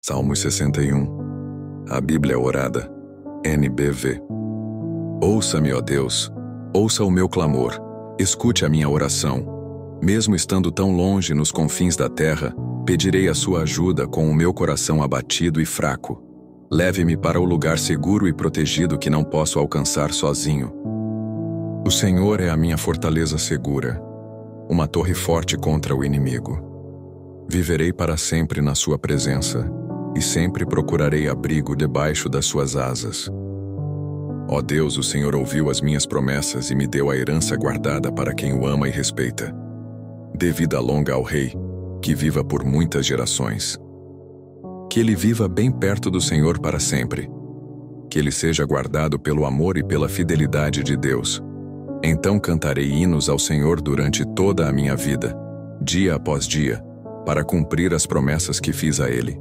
Salmos 61. A Bíblia Orada, NBV. Ouça-me, ó Deus, ouça o meu clamor, escute a minha oração. Mesmo estando tão longe nos confins da terra, pedirei a sua ajuda com o meu coração abatido e fraco. Leve-me para o lugar seguro e protegido que não posso alcançar sozinho. O Senhor é a minha fortaleza segura, uma torre forte contra o inimigo. Viverei para sempre na sua presença, e sempre procurarei abrigo debaixo das suas asas. Ó Deus, o Senhor ouviu as minhas promessas e me deu a herança guardada para quem o ama e respeita. Dê vida longa ao Rei, que viva por muitas gerações. Que ele viva bem perto do Senhor para sempre. Que ele seja guardado pelo amor e pela fidelidade de Deus. Então cantarei hinos ao Senhor durante toda a minha vida, dia após dia, para cumprir as promessas que fiz a ele.